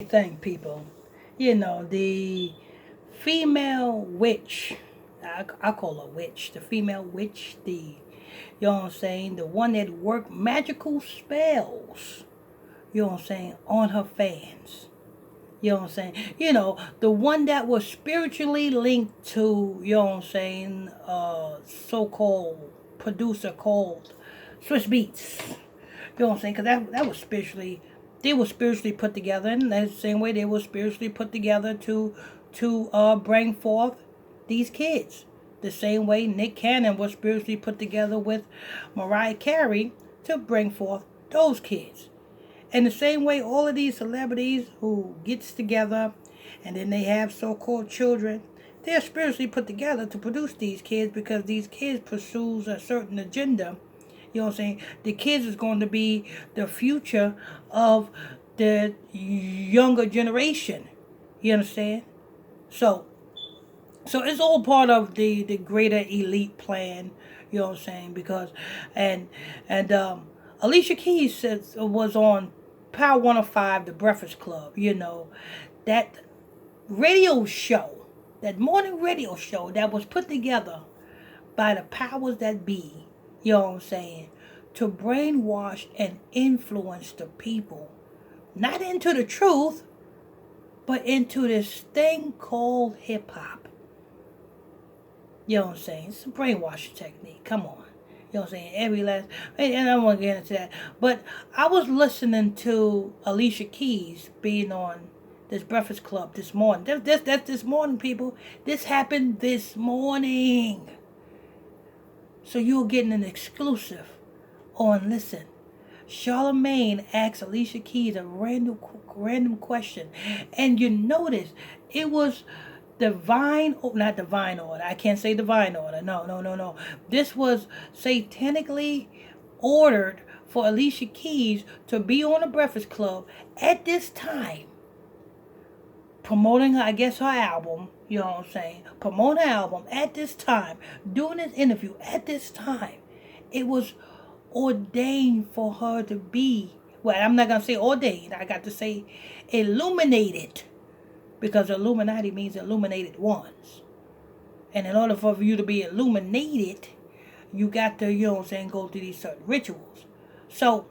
thing, people. You know, the female witch, I call her witch, the female witch, you know what I'm saying, the one that worked magical spells, you know what I'm saying, on her fans. You know what I'm saying? You know, the one that was spiritually linked to, you know what I'm saying, so-called producer called Swiss Beats. You know what I'm saying? Because that was spiritually, they were spiritually put together, and the same way they were spiritually put together to bring forth these kids. The same way Nick Cannon was spiritually put together with Mariah Carey to bring forth those kids. And the same way all of these celebrities who gets together and then they have so-called children, they're spiritually put together to produce these kids because these kids pursues a certain agenda. You know what I'm saying? The kids is going to be the future of the younger generation. You understand? So so it's all part of the greater elite plan, you know what I'm saying? Because and and Alicia Keys was on Power 105, the Breakfast Club, you know, that radio show, that morning radio show that was put together by the powers that be, you know what I'm saying, to brainwash and influence the people, not into the truth, but into this thing called hip hop. You know what I'm saying? It's a brainwashing technique. Come on. You know what I'm saying? Every last, and I don't want to get into that. But I was listening to Alicia Keys being on this Breakfast Club this morning. That's this morning, people. This happened this morning. So you're getting an exclusive on Listen. Charlemagne asked Alicia Keys a random question, and you notice it was divine, not divine order. I can't say divine order. No, no, no, no. This was satanically ordered for Alicia Keys to be on the Breakfast Club at this time, promoting her, I guess, her album. You know what I'm saying? Promoting her album at this time, doing this interview at this time. It was ordained for her to be. Well, I'm not gonna say ordained. I got to say illuminated, because Illuminati means illuminated ones. And in order for you to be illuminated, you got to, you know what I'm saying, go through these certain rituals. So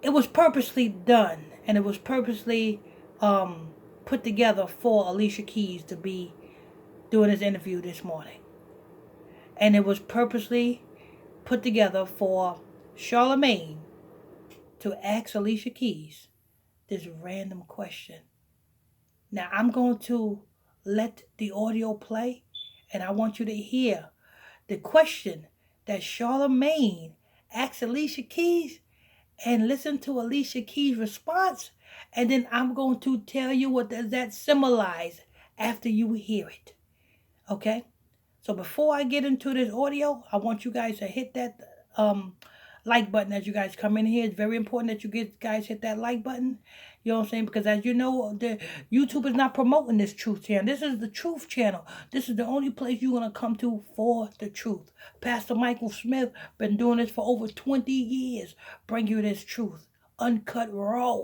it was purposely done, and it was purposely put together for Alicia Keys to be doing this interview this morning. And it was purposely put together for Charlemagne to ask Alicia Keys this random question. Now I'm going to let the audio play, and I want you to hear the question that Charlemagne asked Alicia Keys, and listen to Alicia Keys' response, and then I'm going to tell you what does that symbolize after you hear it. Okay? So before I get into this audio, I want you guys to hit that like button as you guys come in here. It's very important that guys hit that like button. You know what I'm saying? Because as you know, the YouTube is not promoting this truth channel. This is the truth channel. This is the only place you're gonna come to for the truth. Pastor Michael Smith been doing this for over 20 years. Bring you this truth, uncut raw.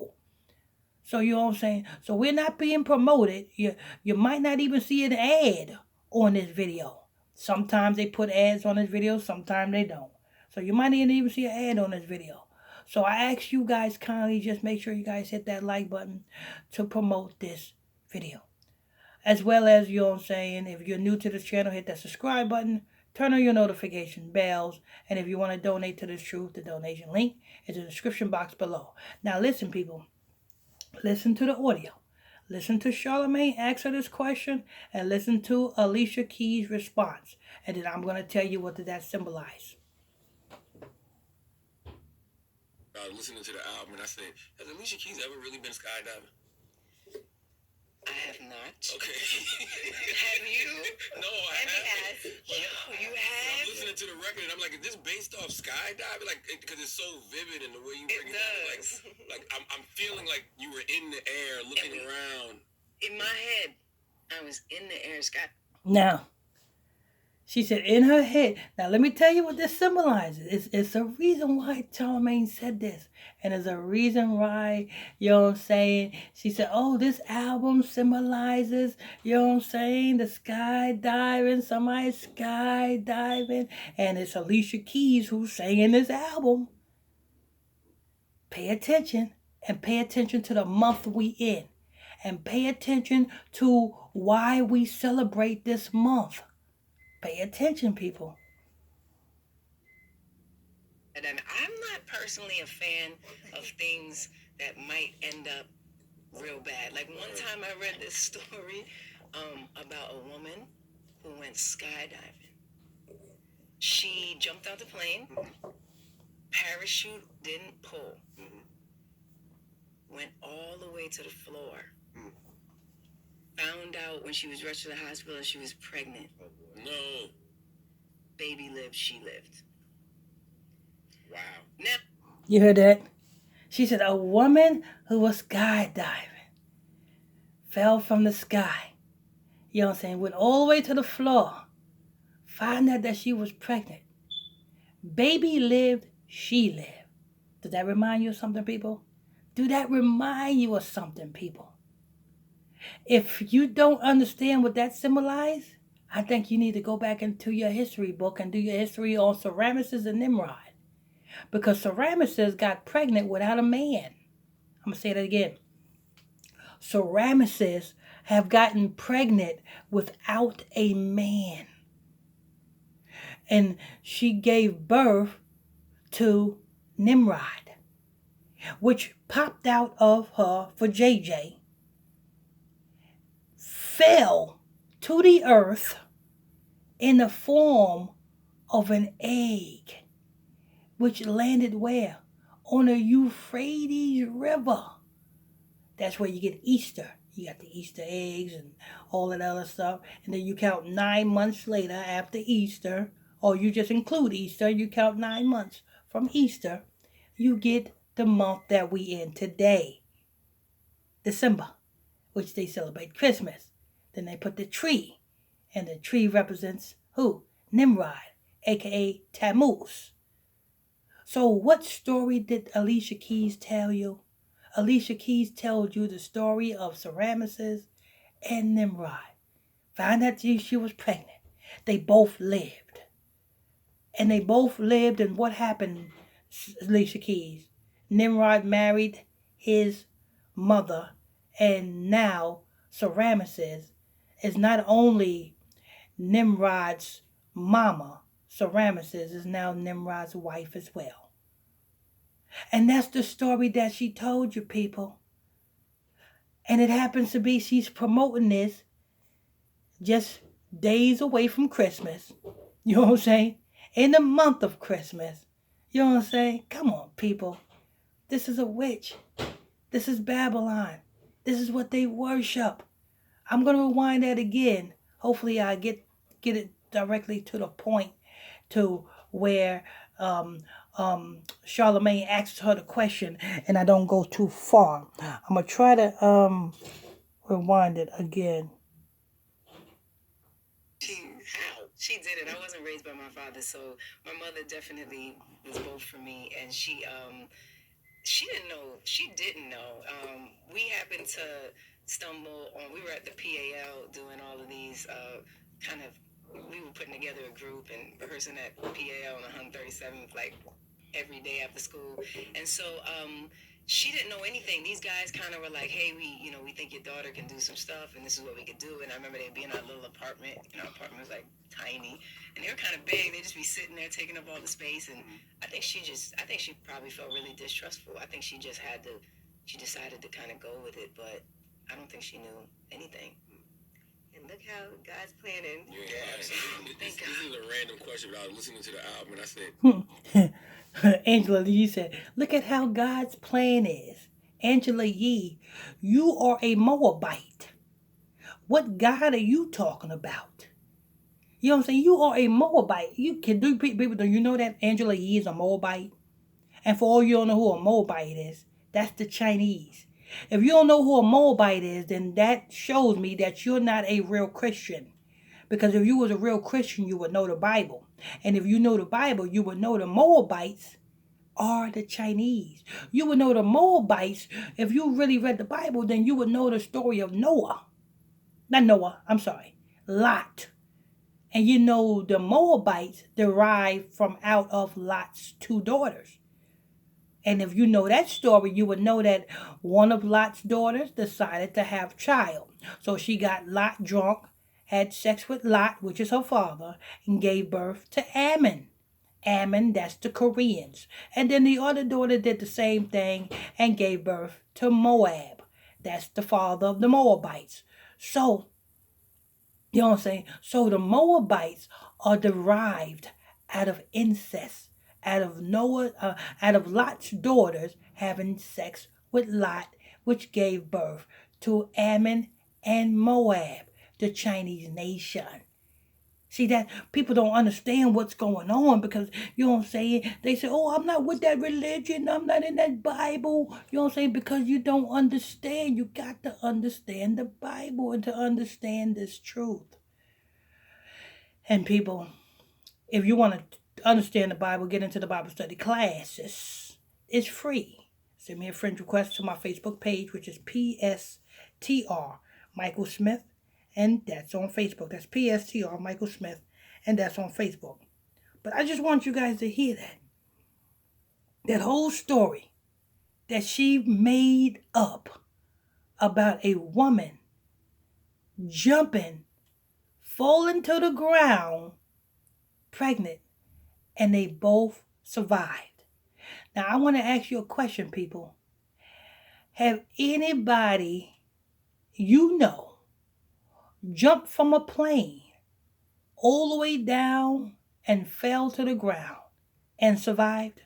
So you know what I'm saying? So we're not being promoted. You might not even see an ad on this video. Sometimes they put ads on this video, sometimes they don't. So you might not even see an ad on this video. So I ask you guys kindly just make sure you guys hit that like button to promote this video. As well as, you know what I'm saying, if you're new to this channel, hit that subscribe button, turn on your notification bells, and if you want to donate to this truth, the donation link is in the description box below. Now listen, people. Listen to the audio. Listen to Charlemagne answer this question, and listen to Alicia Keys' response. And then I'm going to tell you what did that symbolize. I was listening to the album and I said, has Alicia Keys ever really been skydiving? I have not. Okay. Have you? No, I Let me haven't. ask. You I'm have? listening to the record and I'm like, is this based off skydiving? Like, because it's so vivid in the way you It break it down. does. Like I'm feeling like you were in the air looking around. In my head, I was in the air sky. Now, She said in her head. Now let me tell you what this symbolizes. It's a reason why Charlemagne said this. And there's a reason why, you know what I'm saying? She said, oh, this album symbolizes, you know what I'm saying, the skydiving, somebody skydiving. And it's Alicia Keys who's singing this album. Pay attention, and pay attention to the month we in. And pay attention to why we celebrate this month. Pay attention, people. And I'm not personally a fan of things that might end up real bad. Like one time I read this story about a woman who went skydiving. She jumped out the plane, parachute didn't pull, went all the way to the floor. Found out when she was rushed to the hospital that she was pregnant. No. Baby lived, she lived. Wow. Now, You heard that? She said a woman who was skydiving fell from the sky. You know what I'm saying? Went all the way to the floor. Found out that she was pregnant. Baby lived, she lived. Does that remind you of something, people? Do that remind you of something, people? If you don't understand what that symbolizes, I think you need to go back into your history book and do your history on Semiramis and Nimrod. Because Semiramis got pregnant without a man. I'm going to say that again. Semiramis have gotten pregnant without a man. And she gave birth to Nimrod, which popped out of her for JJ, fell to the earth in the form of an egg, which landed where? On the Euphrates River. That's where you get Easter. You got the Easter eggs and all that other stuff. And then you count 9 months later after Easter, or you just include Easter, you count 9 months from Easter, you get the month that we in today, December, which they celebrate Christmas. Then they put the tree, and the tree represents who? Nimrod, aka Tammuz. So what story did Alicia Keys tell you? Alicia Keys told you the story of Semiramis and Nimrod. Found out she was pregnant. They both lived. And they both lived, and what happened, Alicia Keys? Nimrod married his mother, and now Semiramis is not only Nimrod's mama, Semiramis is now Nimrod's wife as well. And that's the story that she told you, people. And it happens to be she's promoting this just days away from Christmas. You know what I'm saying? In the month of Christmas. You know what I'm saying? Come on, people. This is a witch. This is Babylon. This is what they worship. I'm going to rewind that again. Hopefully I get it directly to the point to where Charlemagne asks her the question and I don't go too far. I'm going to try to rewind it again. She did it. I wasn't raised by my father, so my mother definitely was both for me, and she didn't know. She didn't know. We happened to stumble on. We were at the PAL doing all of these we were putting together a group and rehearsing at PAL on 137th like every day after school, and so she didn't know anything. These guys kind of were like, hey, we think your daughter can do some stuff, and this is what we could do. And I remember they'd be in our little apartment. Our apartment was like tiny, and they were kind of big. They'd just be sitting there taking up all the space. And I think she probably felt really distrustful. I think she decided to kind of go with it, but I don't think she knew anything. And look how God's planning. Yeah, absolutely. This is a random question, but I was listening to the album and I said, Angela Yee said, look at how God's plan is. Angela Yee, you are a Moabite. What God are you talking about? You know what I'm saying? You are a Moabite. You can do people. Do you know that Angela Yee is a Moabite? And for all you don't know who a Moabite is, that's the Chinese. If you don't know who a Moabite is, then that shows me that you're not a real Christian. Because if you was a real Christian, you would know the Bible. And if you know the Bible, you would know the Moabites are the Chinese. You would know the Moabites. If you really read the Bible, then you would know the story of Noah. Not Noah, I'm sorry. Lot. And you know the Moabites derived from out of Lot's two daughters. And if you know that story, you would know that one of Lot's daughters decided to have child. So she got Lot drunk, had sex with Lot, which is her father, and gave birth to Ammon. Ammon, that's the Koreans. And then the other daughter did the same thing and gave birth to Moab. That's the father of the Moabites. So, you know what I'm saying? So the Moabites are derived out of incest, out of Lot's daughters having sex with Lot, which gave birth to Ammon and Moab, the Chinese nation. See that people don't understand what's going on because you know what I'm saying? They say, oh, I'm not with that religion, I'm not in that Bible. You know what I'm saying? Because you don't understand. You got to understand the Bible and to understand this truth. And people, if you want to understand the Bible, get into the Bible study classes. It's free. Send me a friend request to my Facebook page, which is PSTR Michael Smith, and that's on Facebook. That's PSTR Michael Smith, and that's on Facebook. But I just want you guys to hear that. That whole story that she made up about a woman jumping, falling to the ground, pregnant, and they both survived. Now, I want to ask you a question, people. Have anybody you know jumped from a plane all the way down and fell to the ground and survived?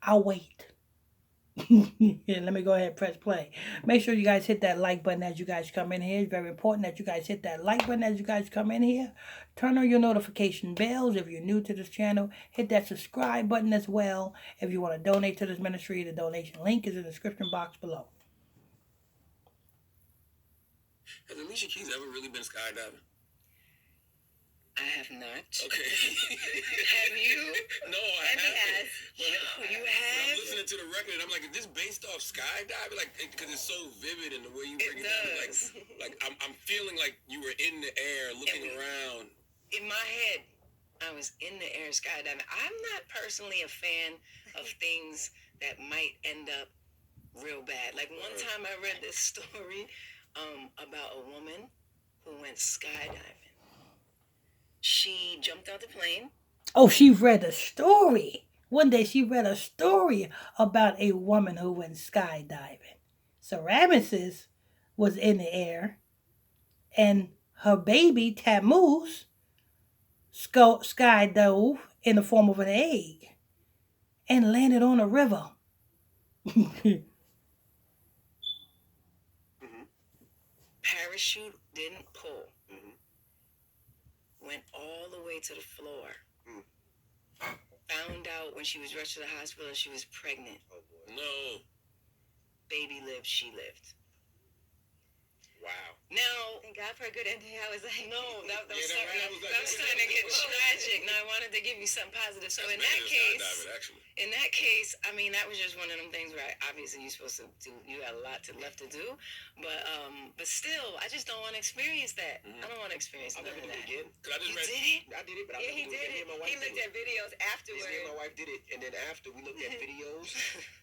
I'll wait. Yeah, let me go ahead and press play. Make sure you guys hit that like button as you guys come in here. It's very important that you guys hit that like button as you guys come in here. Turn on your notification bells if you're new to this channel. Hit that subscribe button as well. If you want to donate to this ministry, the donation link is in the description box below. Has Alicia Keys ever really been skydiving? I have not. Okay. Have you? No, I And he haven't. has. But You I'm have? listening to the record and I'm like, is this based off skydiving? Like, because it's so vivid in the way you break it does. down. Like I'm feeling like you were in the air looking around. In my head, I was in the air skydiving. I'm not personally a fan of things that might end up real bad. Like one time I read this story about a woman who went skydiving. She jumped out the plane. Oh, she read a story. One day she read a story about a woman who went skydiving. So Ramesses was in the air, and her baby Tammuz skydove in the form of an egg and landed on a river. Parachute didn't pull. Went all the way to the floor. Found out when she was rushed to the hospital she was pregnant. Oh boy. No. Baby lived, she lived. Wow. Now, Thank God for a good ending. I was like, no, that was Yeah, that starting to get tragic. Now I wanted to give you something positive. So That's in that better than case, skydiving, actually. in that case, I mean that was just one of them things where obviously you're supposed to do. You got a lot left to do, but still, I just don't want to experience that. I don't want to experience I'll none never of do that. it again. Cause I just You read. did it? I did it, but yeah, he did it. He looked at videos Me and afterward. my wife did it, and then after we looked at videos,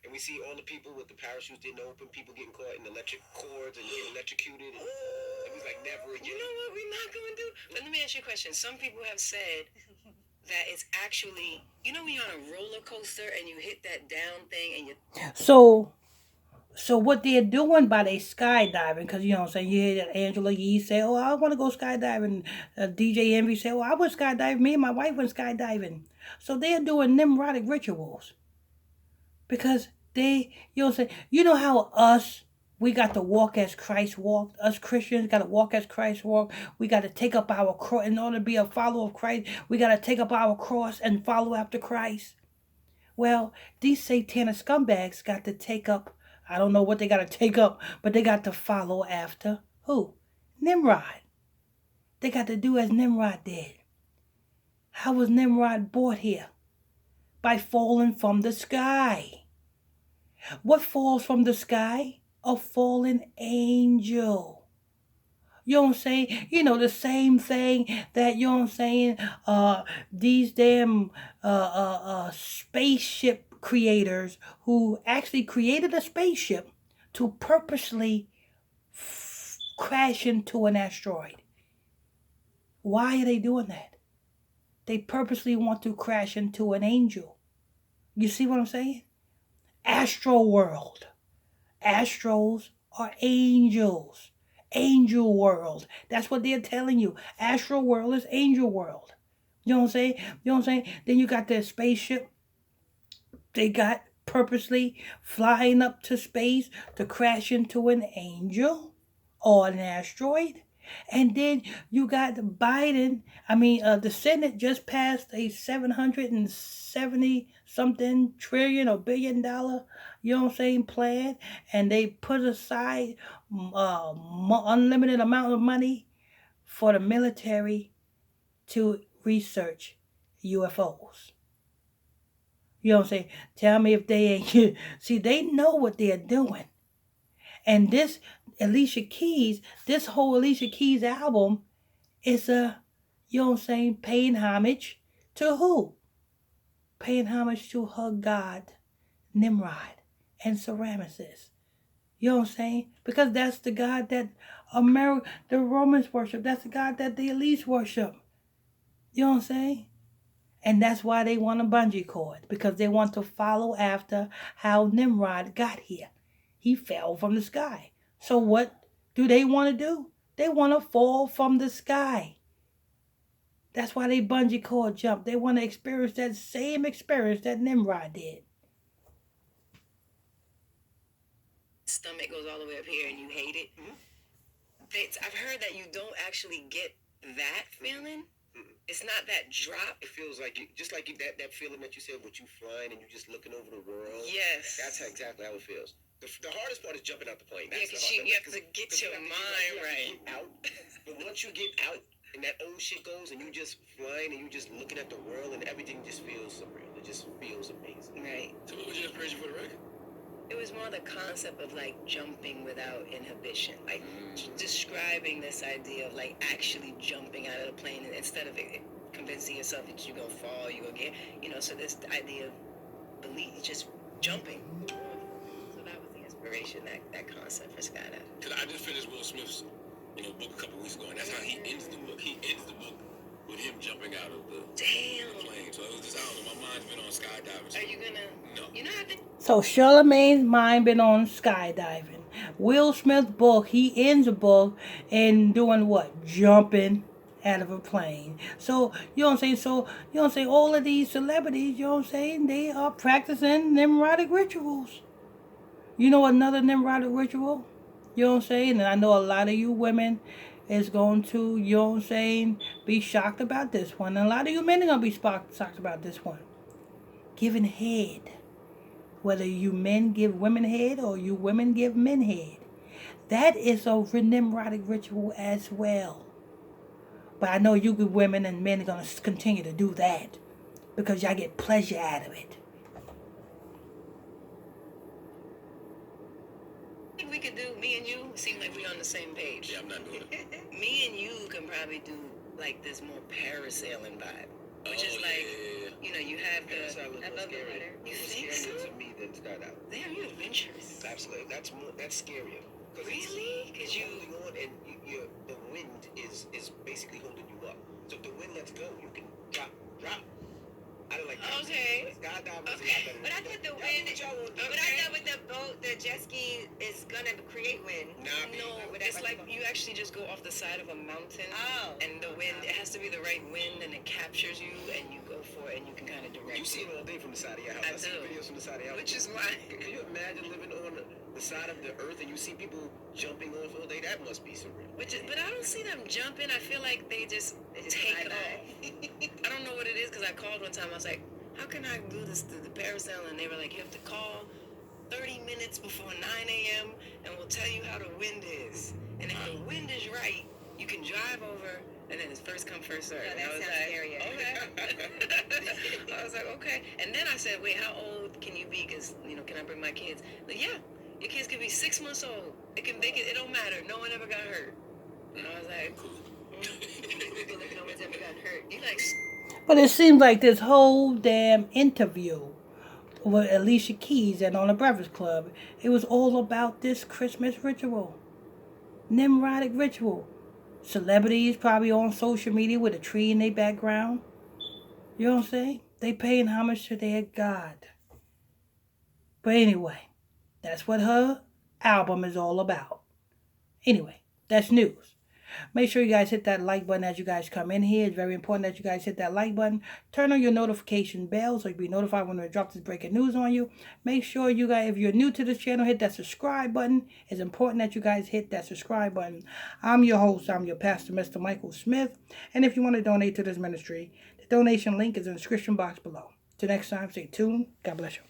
and we see all the people with the parachutes didn't open, people getting caught in electric cords and getting electrocuted. And it was like never again. You know what we're not going to do? But let me ask you a question. Some people have said that it's actually, you know when you're on a roller coaster and you hit that down thing and you... So what they're doing by they skydiving, because you know what I'm saying, you hear that Angela Yee say, oh, I want to go skydiving. DJ Envy say, oh, I went skydiving. Me and my wife went skydiving. So they're doing Nimrodic rituals. Because they, you know what I'm saying, you know how we got to walk as Christ walked. Us Christians got to walk as Christ walked. We got to take up our cross. In order to be a follower of Christ, we got to take up our cross and follow after Christ. Well, these satanic scumbags got to take up, I don't know what they got to take up, but they got to follow after who? Nimrod. They got to do as Nimrod did. How was Nimrod brought here? By falling from the sky. What falls from the sky? A fallen angel. You know what I'm saying? You know, the same thing that, you know what I'm saying, these damn spaceship creators who actually created a spaceship to purposely crash into an asteroid. Why are they doing that? They purposely want to crash into an angel. You see what I'm saying? Astro world. Astros are angels. Angel world. That's what they're telling you. Astro world is angel world. You know what I'm saying? You know what I'm saying? Then you got their spaceship. They got purposely flying up to space to crash into an angel or an asteroid. And then you got Biden. The Senate just passed a 770 something trillion or billion dollar, you know what I'm saying, plan. And they put aside unlimited amount of money for the military to research UFOs. You know what I'm saying? Tell me if they ain't. See, they know what they're doing. And this Alicia Keys, this whole Alicia Keys album is you know what I'm saying, paying homage to who? Paying homage to her god, Nimrod and Semiramis. You know what I'm saying? Because that's the god that the Romans worship. That's the god that the elites worship. You know what I'm saying? And that's why they want a bungee cord, because they want to follow after how Nimrod got here. He fell from the sky. So what do they want to do? They want to fall from the sky. That's why they bungee cord jump. They want to experience that same experience that Nimrod did. Stomach goes all the way up here and you hate it. I've heard that you don't actually get that feeling. It's not that drop. It feels like that feeling that you said with you flying and you just looking over the world. Yes. That's exactly how it feels. The hardest part is jumping out the plane. That's you have to get your mind right. Out. But once you get out and that old shit goes and you just flying and you just looking at the world and everything just feels surreal. It just feels amazing. Right. So what was your inspiration for the record? It was more the concept of like jumping without inhibition, like describing this idea of like actually jumping out of the plane instead of convincing yourself that you're gonna fall, you're gonna get, so this idea of belief, just jumping. So that was the inspiration, that concept for skydiving. Because I just finished Will Smith's, book a couple weeks ago, and that's how he ends the book. He ends the book with him jumping out of the plane. So it was just, I don't know, my mind's been on skydiving. Are you gonna? No. I think. So Charlamagne's mind been on skydiving. Will Smith's book, he ends the book in doing what? Jumping out of a plane. So, you know what I'm saying? So, you know what I'm saying? All of these celebrities, you know what I'm saying? They are practicing Nimrodic rituals. You know another Nimrodic ritual? You know what I'm saying? And I know a lot of you women is going to, you know what I'm saying, be shocked about this one. And a lot of you men are going to be shocked about this one. Giving head. Whether you men give women head or you women give men head. That is a Nimrodic ritual as well. But I know you good women and men are going to continue to do that because y'all get pleasure out of it. I think we could do, me and you, seem like we're on the same page. Yeah, I'm not doing it. Me and you can probably do like this more parasailing vibe. Which is like, you have the... I love the water. You think so? To me than skydiving. Damn, you're adventurous. Absolutely. That's scarier. Really? Because you... holding on and the wind is basically holding you up. So if the wind lets go, you can drop. I don't like that. Okay. Skydiving is a lot better. But I thought the wind, but I thought with the boat, the jet ski is gonna create wind. No, it's like you actually just go off the side of a mountain. Oh. And the wind, it has to be the right wind, and it captures you, and you go for it, and you can kind of direct. You see it all day from the side of your house. I see do. videos from the side of your house. Which is why. Can you imagine living on the side of the earth and you see people jumping off all day? That must be surreal. But I don't see them jumping. I feel like they just take off. I don't know what it is, because I called one time. I was like, how can I do this to the parasailing? And they were like, you have to call 30 minutes before 9 a.m. and we'll tell you how the wind is. And if the wind is right, You can drive over, and then it's first come, first serve. No, And that I was sounds like, scary. okay. I was like, okay. And then I said, wait, how old can you be? Because, can I bring my kids? Like, yeah, your kids could be 6 months old. It don't matter. No one ever got hurt. And I was like, cool. No one's ever got hurt. You like, But it seems like this whole damn interview with Alicia Keys and on the Breakfast Club, it was all about this Christmas ritual. Nimrodic ritual. Celebrities probably on social media with a tree in their background. You know what I'm saying? They paying homage to their God. But anyway, that's what her album is all about. Anyway, that's news. Make sure you guys hit that like button as you guys come in here. It's very important that you guys hit that like button. Turn on your notification bell so you'll be notified when we drop this breaking news on you. Make sure you guys, if you're new to this channel, hit that subscribe button. It's important that you guys hit that subscribe button. I'm your host. I'm your pastor, Mr. Michael Smith. And if you want to donate to this ministry, the donation link is in the description box below. Till next time, stay tuned. God bless you.